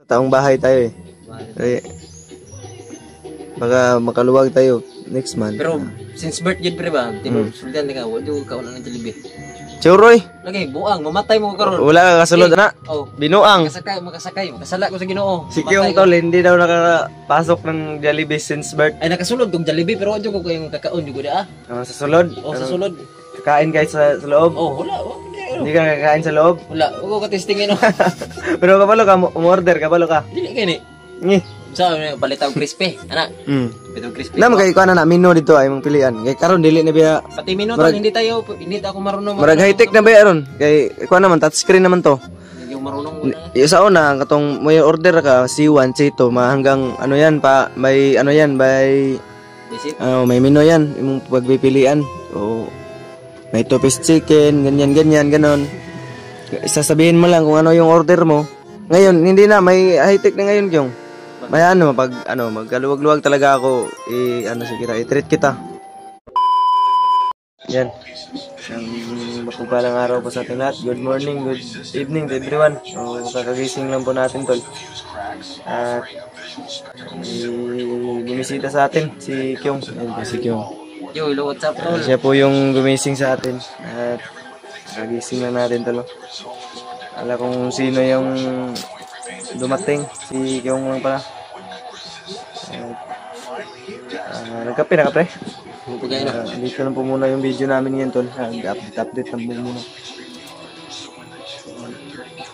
Taong bahay tayo eh. Eh, baka makaluwag tayo next month. Pero since birth yun pre ba? Sultan ka, wala ka unang Jollibee. Churoy. Lagi buang, mamatay mo karon. Wala ka kasulod na. Oh, Binuang. makasakay. Kasala ko sa Ginoo. Si Kyong tol, hindi daw nakapasok ng Jollibee since birth. Ay nakasulod kong Jollibee pero wala ko kayong kakaon jud ah. Sa sulod. Sa sulod. Kakain guys sa loob. Oh, wala. Hindi ka kakain sa loob. Wala, ko ka testingin no. Pero kabalo ka, umorder kabalo ka. Dili kani. Ni. Sa palitaw crispy, ana. Palitaw crispy. Nam kay kuan na menu dito ay mong pilian. Kay karon dili na biya. Pati menu tol, hindi ako marunong. Marag high tech na ba aron? Kay kuan naman touchscreen naman to. Yung marunong mo. Yung sa una katong may order ka C1, C2, hanggang ano yan pa, may ano yan, may visit. may menu yan, imong pagpipilian. O may two-piece chicken, ganyan ganon. Sasabihin mo lang kung ano yung order mo. Ngayon hindi na, may high tech na ngayon yung. May magkaluwag-luwag talaga ako i-treat kita. Yan. Isang mapagpalang araw po sa atin lahat. Good morning, good evening to everyone. So, kakagising lang po natin tol. At bumisita sa atin si Kyong. Ayun po si Kyong. Yo, hello, what's up tol? Siya po yung gumising sa atin. At kakagising lang natin tol. Alam kung sino yung dumating, si Kyong lang pala. Nagkape na ka pre? Dito lang po muna yung video namin ngayon tol. Update lang po muna.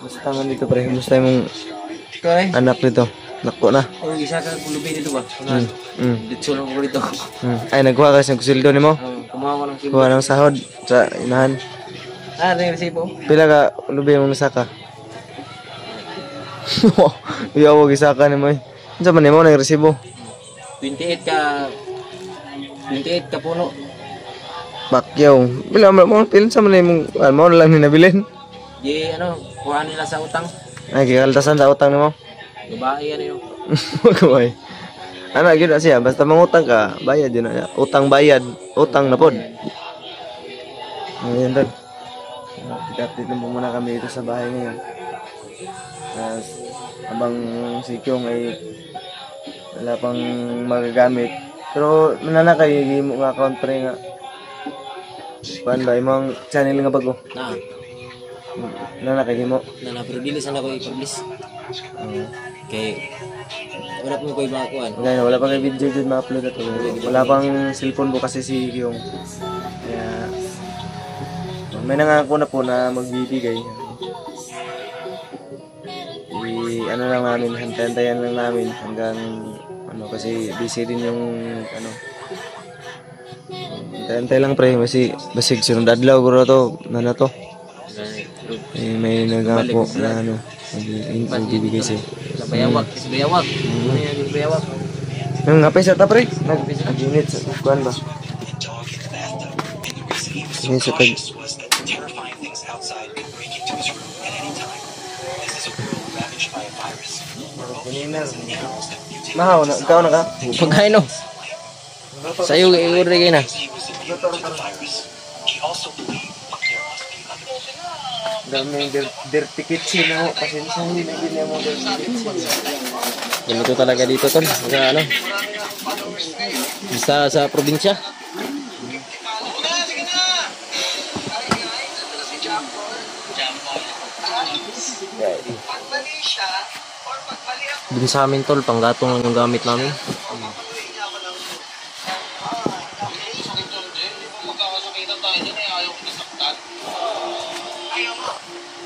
Basta nga dito pre, basta yung anak nito. Nakpo na. Oh, isa ka kulubi dito ba? Dito lang ko dito. Ay, nagkuha ka sa kusildo ni mo? Kumuha ko ng sildo. Kuha ng sahod sa inahan. Ring resibo. Pila ka lubi mong nasaka? Iya wag isaka ni mo eh. Unsa man nimo nang resibo? 28 ka puno. Bakyaw. Bila mo pilin sa man imong mo lang ni nabilin. Di kuha nila sa utang. Ay gikaltasan sa utang nimo. Babae yan yun. Magaway. Ana gyud siya basta mangutang ka, bayad yun na. Utang bayad, utang na pod. Ayun dad. Update lang muna kami dito sa bahay ngayon. Habang si Kyong ay wala pang magagamit. Pero mananakay mo nga account pre nga. Kuan ba imong channel nga bago? Nanakay mo. Pero dili sana ko i-publish. Kay wala pa mo ko ibakuan. Wala pang video jud ma-upload ato. Wala pang cellphone ko kasi si Kyong. Kaya may nangako na po na magbibigay. Ano lang namin, hantayan lang namin hanggang kasi busy din yung hantay lang pre, basig sunod adlaw guro to, na to. May nangako na magbibigay siya. Bayawak. Ngapay sa ta pre, nag-unit sa kuan ba? Ini sa tag Mahaw na, ikaw na ka? Pagkain no. Sa'yo, i-order kayo na. Daming dirty kitchen mo. Pasensya hindi na gina mo dirty kitchen. Ganito talaga dito tol. Sa probinsya. Dun sa amin tol, panggatong lang yung gamit namin.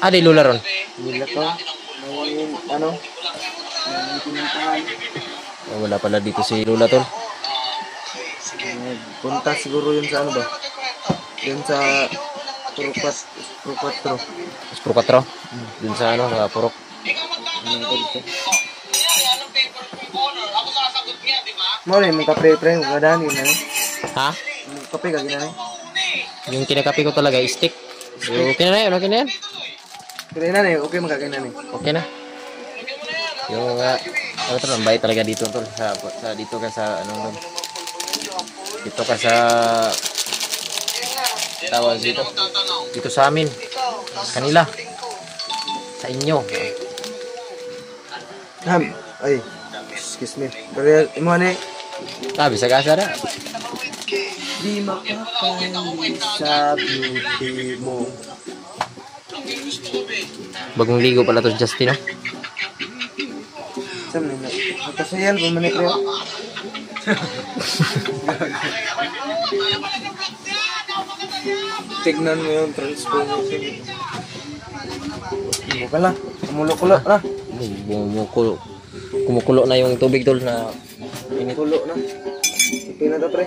Di lula ron. Lula to. Wala pala dito si lula tol. Punta siguro yun sa ba? Yun sa Purok 4. Dun sa sa Purok. Mo rin, may kape pre, gadani na. Ha? Kape ka ginani. Yung kinakapi ko talaga stick. Okay na yan, okay na yan. Kaya na okay magkakain na. Okay na. Yung tol, ang bayad talaga dito tol. Sa dito ka sa dito ka sa tawag dito. Dito sa amin. Kanila. Sa inyo. Ay, excuse me. Pero imo ni Sabi sa kasa na. di makakali sa beauty mo. Bagong ligo pala to Justin, no? Sam na. Nakasayal pa man ni Creo. Tignan mo yung transformation. Hindi ka lang. Kumulo-kulo na. Kumukulo na yung tubig tol na init. Kulo na. Ipin na to, pre.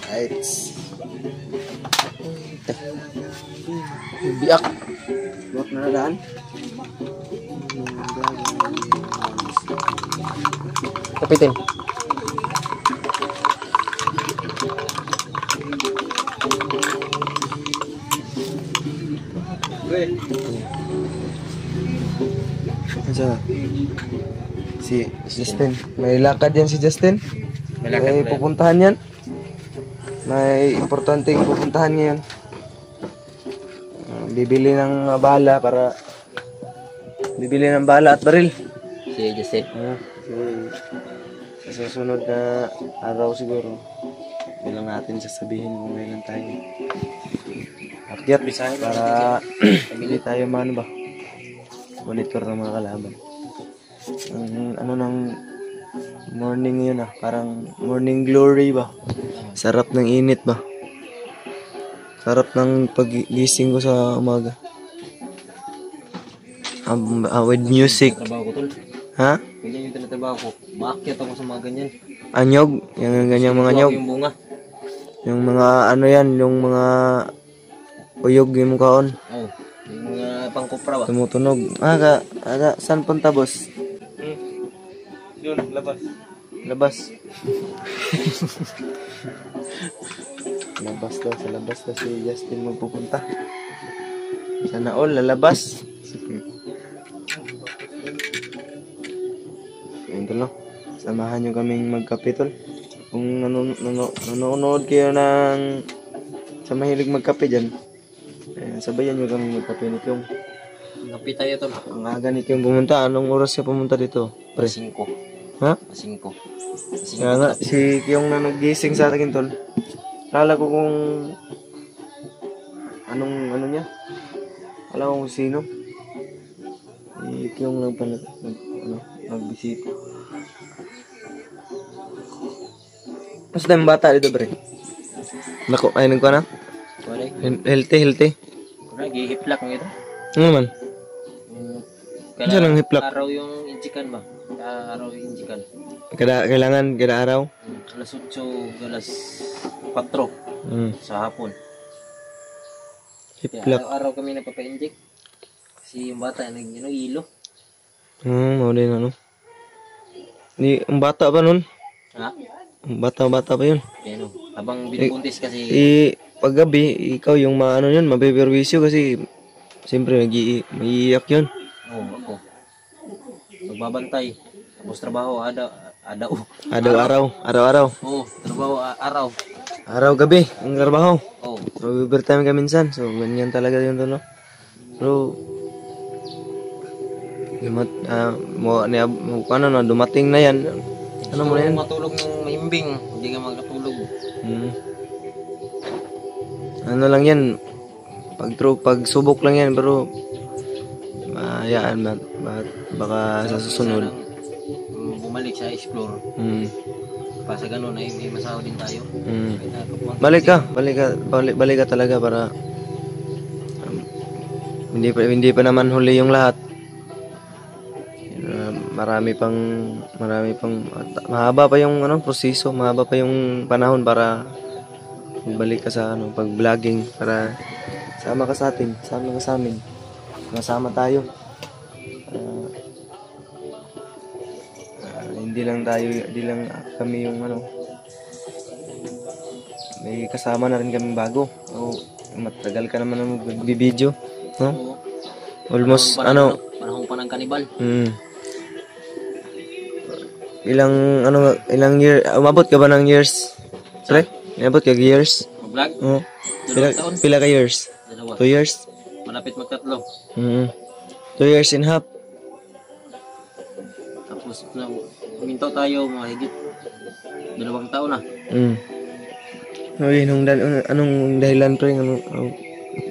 Right. Biak. Buat na nadaan. Kapitin. Pre. Asa? Si Justin. May lakad yan si Justin. May pupuntahan yan. May importanteng pupuntahan ngayon. Bibili ng bala para bibili ng bala at baril. Si Justin. Sa susunod na araw siguro bilang natin sasabihin kung kailan tayo akyat para hindi tayo man ba monitor ng mga kalaban. Ano ng morning yun parang morning glory ba, sarap ng init ba, sarap ng paggising ko sa umaga with music. Trabaho ko tol. Ha? Ganyan yung tinatrabaho ko. Maakyat ako sa mga ganyan. Anyog? Yung ganyang mga anyog? Yung bunga. Yung mga ano yan, yung mga uyog yung kaon. Oh, yung mga pangkupra ba? Tumutunog. Saan punta boss? Yun, labas. Labas. Labas daw, sa labas daw si Justin magpupunta. Sana all, lalabas. Ito no, samahan nyo kaming magkapitol. Kung nanonood kayo ng sa mahilig magkape dyan, sabayan nyo kaming magkape ni Kyong. Kapi tayo tol. Ang aga ni Kyong pumunta. Anong oras siya pumunta dito? Pre? 5. Ha? 5. Kaya nga, si Kyong na nagising sa akin tol. Kala ko kung ano niya. Kala ko kung sino. Si Kyong lang pala nagbisita. Mas tayong bata dito, pre. Nako, ay nagko na? Healthy. Kuna, gihiplak mo ito. Ano naman? Saan ang hiplak? Araw yung injikan ba? Araw yung injikan. Kailangan kada araw? Alas 8, alas 4 sa hapon. Hiplak. Araw kami nagpapa-inject. Kasi yung bata, ilo. Mau din ano. Ni ang bata pa nun? Ha? Bata pa yun. Ano, habang binubuntis kasi paggabi, ikaw yung maano yun, mabiperwisyo kasi siyempre mag-iiyak yun. Oo, ako. Magbabantay. Tapos trabaho, Araw-araw. Oo, trabaho, araw. Araw-gabi, ang trabaho. Oo. So, overtime ka minsan. So, ganyan talaga yun to, no? Pero, dumating na yan. Ano mo na yan? Matulog ng mahimbing, hindi ka magkatulog. Ano lang yan, pagsubok lang yan, pero hayaan baka sa susunod. Bumalik sa explore. Pa sa ganun ay may masahod din tayo. Balik ka talaga para hindi pa naman huli yung lahat. Marami pang mahaba pa yung proseso, mahaba pa yung panahon para magbalik ka sa pag-vlogging, para sama ka sa atin, sama ka sa amin. Masama tayo. Hindi lang kami yung may kasama na rin kami bago. Matagal ka naman mag-video, no? Almost panahon pa ng kanibal. ilang year, umabot ka ba ng years? Pre? Umabot ka years? Mag-vlog? Oo. Pila, 2 taon? pila ka years? 2 2. years? Malapit magtatlo. 2 years and a half. Tapos na, huminto tayo mga higit 2 taon na. Okay, anong dahilan pre?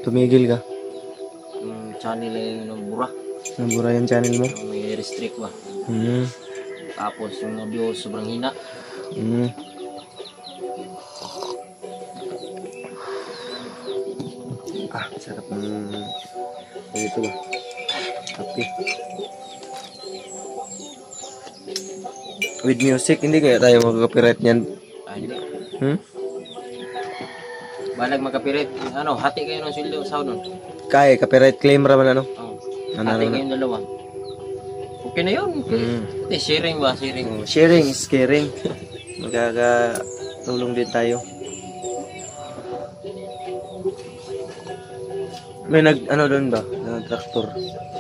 Tumigil ka? Yung channel ay nabura. Nabura yung channel mo? Yung may restrict ba. Mm. Tapos yung mga views sobrang hina. Sarap ng ito ba? Happy. With music, hindi kaya tayo magka-copyright niyan? Hindi. Hmm? Balag magkapirit. Ano, hati kayo ng sweldo sa nun. Kaya, copyright claim raman ano? Oh. Ano, Hati ano? kayong dalawa. Okay na yun. Okay. Sharing ba? Sharing. Sharing is caring. Magkakatulong din tayo. May ano doon ba? Traktor.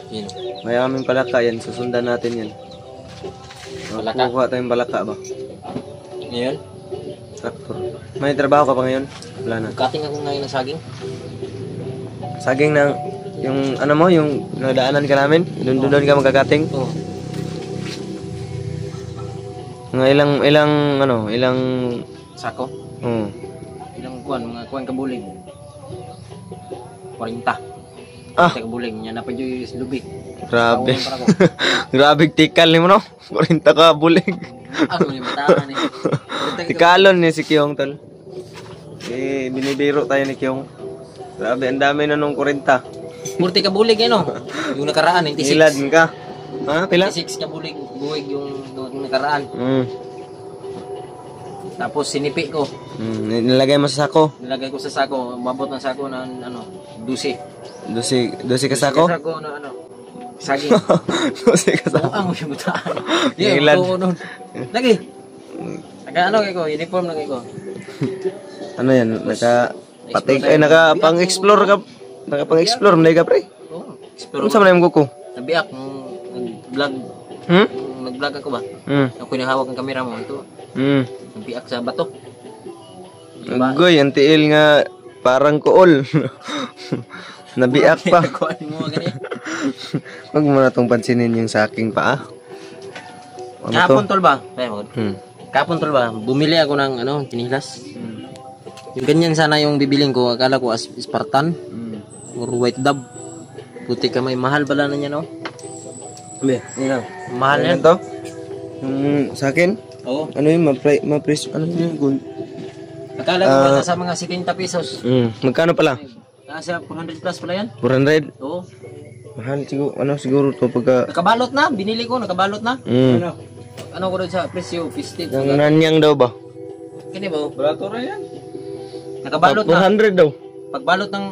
Yun. May aming palaka yan. Susundan natin yan. Palaka? Kukuha tayong palaka ba? Ngayon? Traktor. May trabaho ka pa ngayon? Wala na. Cutting ako ngayon ng saging. Saging ng yung ano mo, yung nadaanan ka namin? Doon ka magkakating? Oo. Mga ilang Sako? Oo. Ilang mga kuwan kabulig. 40. Ah. Kabulig niya na pa yung lubi. Grabe. Tawag para ko. Grabe tikal ni mo no? 40 ka bulig. Ako yung bataan eh. Tikalon ni si Kyong tol. Binibiro tayo ni Kyong. Grabe, ang dami na nung 40. Murti kabulig eh no? Yung nakaraan, 96. Ilad ka. Ha? Pila? 96 kabulig. Buwig yung nakaraan. Tapos sinipi ko. Nilagay mo sa sako. Nilagay ko sa sako. Mabot ng sako na 12. 12 ka sako? Sako na saging. 12 ka sako. Ang yung bataan. Ilad. Lagi. Kayo ko, uniform na kayo ko. Ano yan? Nakapang-explore ka. Nakapang-explore mo ka pre. Oo. Ano sa manayang kuko? Nabiak nung nag-vlog. Nag-vlog ako ba? Ako yung hawak ng camera mo. Ito. Nabiak sa bato. Agoy, ang tiil nga parang kuol. Nabiak pa. Kuhaan mo ganyan. Huwag mo na itong pansinin yung sa aking paa. Ano to? Kapon tol ba? Kapon tol ba? Bumili ako ng tinilas. Yung ganyan sana yung bibiling ko. Akala ko as Spartan. Or white dove. Buti ka may mahal pala na niya no? Yan. Mahal yan. to? Sa akin? Oo. Ano yun? Ma-press? Ano yun? Gold? Akala ko ba sa mga 70 pesos. Magkano pala? Nasa 400 plus pala yan. 400? Oo. Mahal siguro. Ano siguro to pagka... Nakabalot na. Binili ko. Nakabalot na. Ano ko rin sa presyo? 50. Yung nanyang daw ba? Kini ba? Barato na yan. Nakabalot na. 400 daw. Pagbalot ng...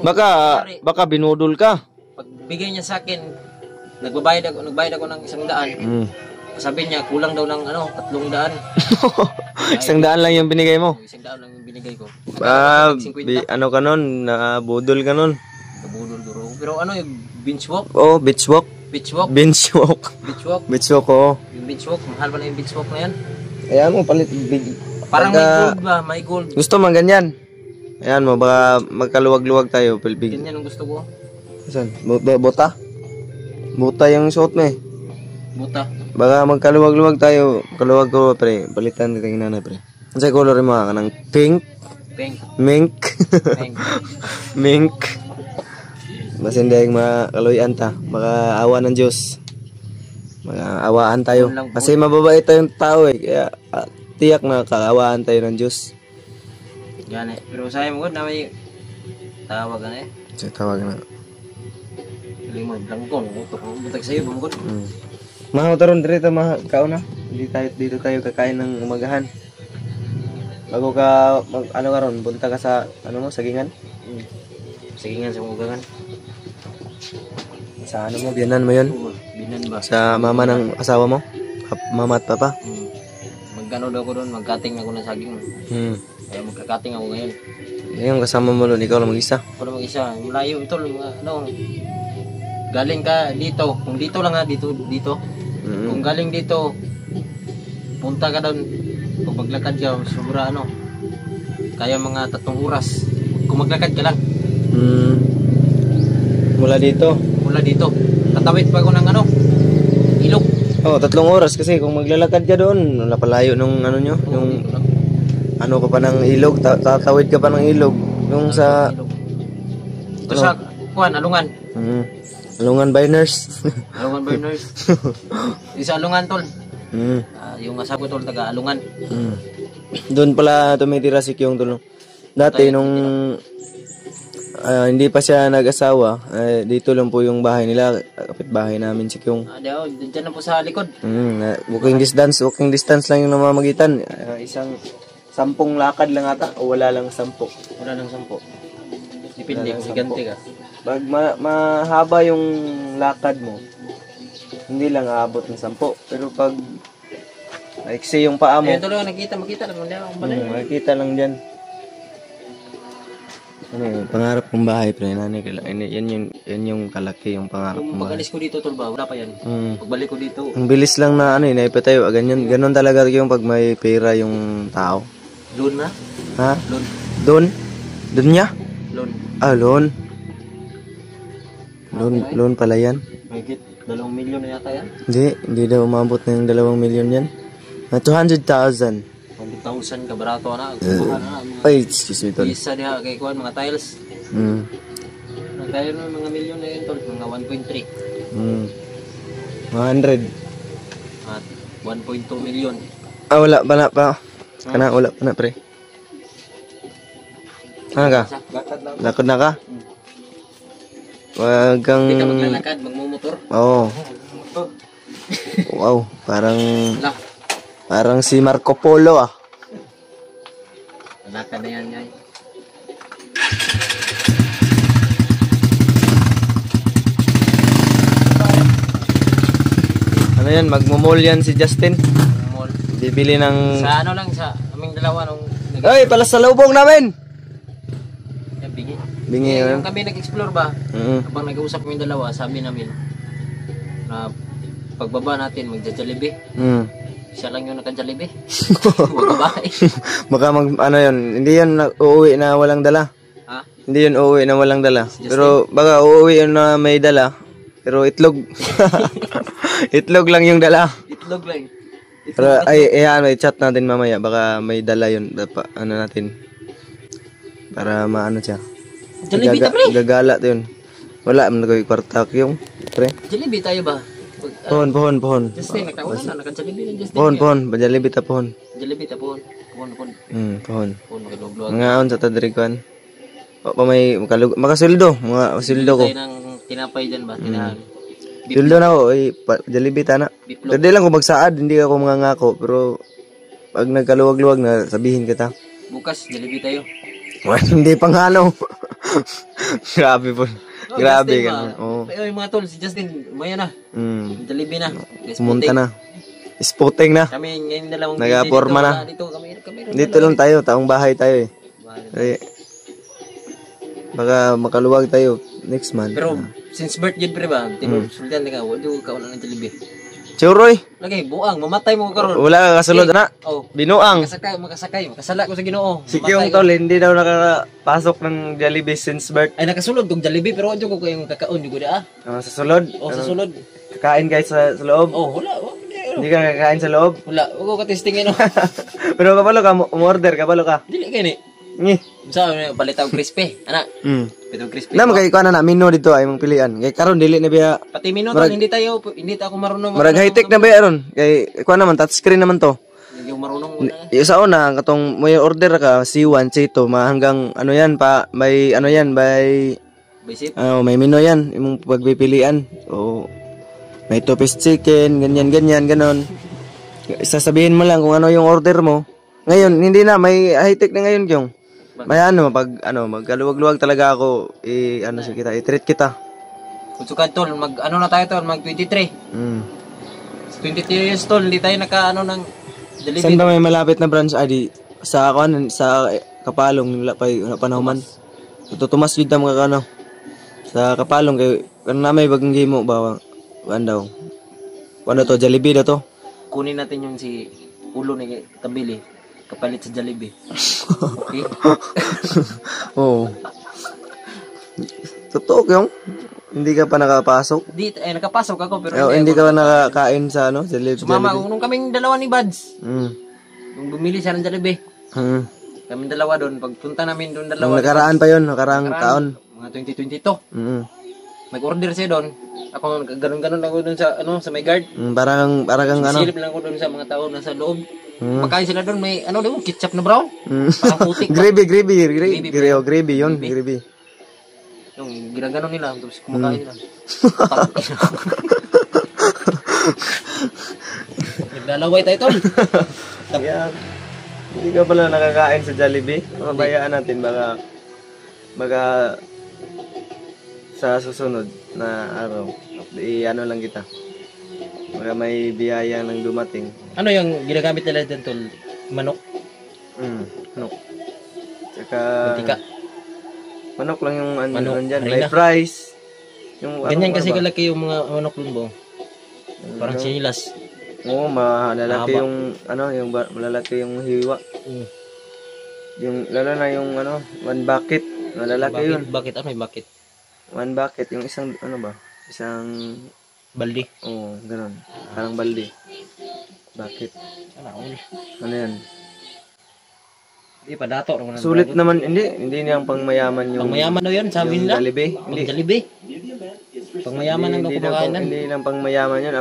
Baka binudol ka. Pagbigay niya sa akin, nagbayad ako ng 100. Sabi niya, kulang daw ng 300. 100 lang yung binigay mo. 100 lang yung binigay ko. Ano ka nun? Nabudol ka nun? Kabudol duro. Pero yung bench walk? Oo, beach walk. Beach walk? Bench walk. Beach walk? Beach walk, oo. Yung beach walk, mahal pala yung beach walk na yan. Ayan mo, palit. Parang may gold ba? May gold. Gusto man ganyan. Ayan mo, baka magkaluwag-luwag tayo. Pilbig. Ganyan ang gusto ko. Saan? Bota? Bota yung suot mo eh. Buta. Baka magkaluwag-luwag tayo. Kaluwag ko pre. Palitan kita ng nanay pre. Ano sa color mo ka? Ng pink? Pink. Mink? Pink. Mink? Basta hindi yung makaluyan ta. Baka awa ng Diyos. Makaawaan tayo. Kasi mababait tayong tao eh. Kaya tiyak na kaawaan tayo ng Diyos. Yan eh. Pero sayang mo na may tawag na eh. So, tawag na. Limod lang ko. Butag sa'yo, bangkot. Mahutaron dito, kao na. Dito tayo kakain ng umagahan. Bago ka ano ka ron, punta ka sa sagingan. Sagingan sa ugangan. Sa mo, biyanan mo 'yon? Binan ba? Sa mama ng asawa mo? Mama at papa? Magkano daw ko doon, magkating ako ng saging. Kaya magkakating ako ngayon. Yung kasama mo doon, ikaw lang mag-isa? Ako lang mag-isa. Malayo ito, galing ka dito. Kung dito lang dito. Kung galing dito, punta ka doon, kung maglakad ka, sobra ano, kaya mga 3 oras. Kung maglakad ka lang. Mula dito. Mula dito. Tatawid pa ako ng ano, ilog. Oh, 3 oras kasi kung maglalakad ka doon, napalayo nung ano nyo, yung ano ka pa ng ilog, tatawid ka pa ng ilog, yung sa Ito sa kuan, Alungan. Alungan Burners. Alungan Burners. Isa Alungan tol. Yung asawa ko tol taga Alungan. Doon pala tumitira si Kyong tol. Dati nung hindi pa siya nag-asawa, dito lang po yung bahay nila, kapitbahay namin si Kyong. Diyan lang po sa likod. Walking distance lang yung namamagitan. Isang 10 lakad lang ata o wala lang 10. Wala lang 10. Depende kung sigante ka. Pag mahaba yung lakad mo, hindi lang aabot ng 10. Pero pag maiksi yung paa mo, Ayun tuloy, makita lang. makikita lang dyan. Ano yung pangarap kong bahay, pre, nanay, yan yung kalaki yung pangarap Kung kong bahay. pag-alis ko dito tol ba, wala pa yan. Pagbalik ko dito, Ang bilis lang na ano, naipatayo. Ganun talaga yung pag may pera yung tao. loan na. Ha? Loan. Doon? Doon niya? Loan. Loan. Loan pala yan. Mahigit 2 milyon na yata yan. Hindi daw umabot na yung 2 milyon yan. 200,000. 100,000 kabarato na. Ay, excuse me, tol. Isa niya kay kuan mga tiles. Ang tiles ng mga milyon na yun tol, mga 1.3. 100. At 1.2 milyon. Wala pa na pa. Wala pa na, pre. Ano ka? Lakad na ka? Wag kang... Hindi ka maglalakad, magmumotor. Oo. Wow, parang si Marco Polo ah. Lakad na yan, guys. Ano yan, magmumol yan si Justin. Mall. Bibili ng... Sa ano lang, sa aming dalawa nung... Ay, pala sa lubong namin! Yan, bingi. Bingi Yung yun. kami nag-explore ba, habang nag-uusap kami dalawa, sabi namin na pagbaba natin magja-Jollibee. Siya lang yung naka-Jollibee. Huwag ka bahay. Baka ano yun, hindi yun uuwi na walang dala. Ha? Hindi yun uuwi na walang dala. Pero baka uuwi yun na may dala. Pero itlog. Itlog lang yung dala. Itlog lang. Pero ano, i-chat natin mamaya. Baka may dala yun. Ano natin. Para maano siya. Jollibee ta pre. Gagala to yun. Wala, nagkakwartak yung pre. Jollibee tayo ba? Pohon. Justin, nagtawa na, naka-Jollibee ng Justin. Pohon. Jollibee ta pohon. Jollibee ta pohon. Pohon. Pohon. Pohon, makilog-log. Mga on sa tadrikuan. O pa may makasuldo. Mga sildo ko. Tayo ng tinapay dyan ba? Tinahan. Sildo na ko. Jollibee ta na. Biplog. Hindi lang kung magsaad. Hindi ako mga ngako. Pero pag nagkaluwag-luwag na sabihin kita. Bukas, Jollibee tayo. Hindi pang halo. Grabe po. Grabe Justin ka. ba? Oo. Yung mga tol, si Justin, maya na. Jollibee na. Pumunta na. Spotting na. Kami ngayon dalawang Nagaporma na. Dito kami Dito lang tayo. Taong bahay tayo eh. Baka makaluwag tayo next month. Pero since birth yun pre ba? Sultan ka, wala ka wala ng Jollibee. Churoy. Lagi, buang, mamatay mo karon. Wala ka kasulod na. Oh. Binuang. Makasakay. Makasala ko sa Ginoo. Si Kyong tol, hindi daw nakapasok ng Jollibee since birth. Ay nakasulod kong Jollibee pero adyo ko kayong kakaon jud ah. Sa sulod. Sa sulod. Kakain guys sa loob. Oh, wala. Hindi ka kakain sa loob. Wala, ko ka-testing no. Pero kabalo ka, umorder, kabalo ka. Dili kay ni. Ngi. Sa palitaw crispy, ana. Palitaw crispy. Nam kay ko na menu dito ay mong pilian. Kay karon dili na biya. Pati minuto hindi ta ako marunong. Marag high tech na ba ron? Kay ko naman touchscreen naman to. Yung marunong una. Yung sa una katong may order ka C1, C2, hanggang ano yan pa may ano yan by Basic. may menu yan imong pagpipilian. So may 2-piece chicken, ganyan ganon. Sasabihin mo lang kung ano yung order mo. Ngayon hindi na may high tech na ngayon yung. May magkaluwag-luwag talaga ako i-treat kita. Kung sukat tol, na tayo tol, mag 23. 23 years tol, hindi tayo ng Jollibee. Saan ba may malapit na branch sa Kapalong wala pa nahuman. Tutumas jud ta mga sa Kapalong kay na may bagang gimo ba daw. Ano to Jollibee daw to. Kunin natin yung si ulo ni Tabili kapalit sa Jollibee. Okay? Oo. Totoo yung hindi ka pa nakapasok. Nakapasok ako pero Hindi ka pa nakakain sa ano, sa sumama ako nung kaming dalawa ni Buds. Mm. Nung bumili siya ng Jollibee. Kaming dalawa doon, pagpunta namin doon dalawa. Nung nakaraan pa yun, nakaraang taon. Mga 2022. Mag-order siya doon. Ako ganun-ganun ako doon sa sa may guard. Parang ano. Silip lang ako doon sa mga tao nasa loob. Makain sila doon may doon ketchup na brown. Parang putik. Gravy yun, gravy. Yung ginaganon nila tapos kumakain sila. Naglalaway tayo tol. Kaya, hindi ka pala nakakain sa Jollibee. Mabayaan natin baka sa susunod na araw. Ano lang kita. Baka may biyaya nang dumating. Ano yung ginagamit nila dyan tol? Manok? Manok. Tsaka Mantika? manok lang yung Manok, nandyan. harina. May fries. Yung Ganyan kasi ba? kalaki yung mga manok dun bo. Parang sinilas. Oo, malalaki Mahaba. yung malalaki yung hiwa. Yung lalo na yung one bucket. Malalaki yun. Bakit? Ano yung bakit? One bucket, yung isang isang Baldi. oo, ganun. Parang balde. Bucket. Ano yan? Hindi pa dato. Sulit naman, hindi niyang pangmayaman yung Pangmayaman na yun, sabi yung nila. Jollibee. Pang Jollibee. Pangmayaman ang kumakain. Hindi lang pangmayaman yun.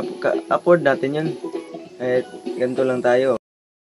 Afford natin yun. Ganito lang tayo.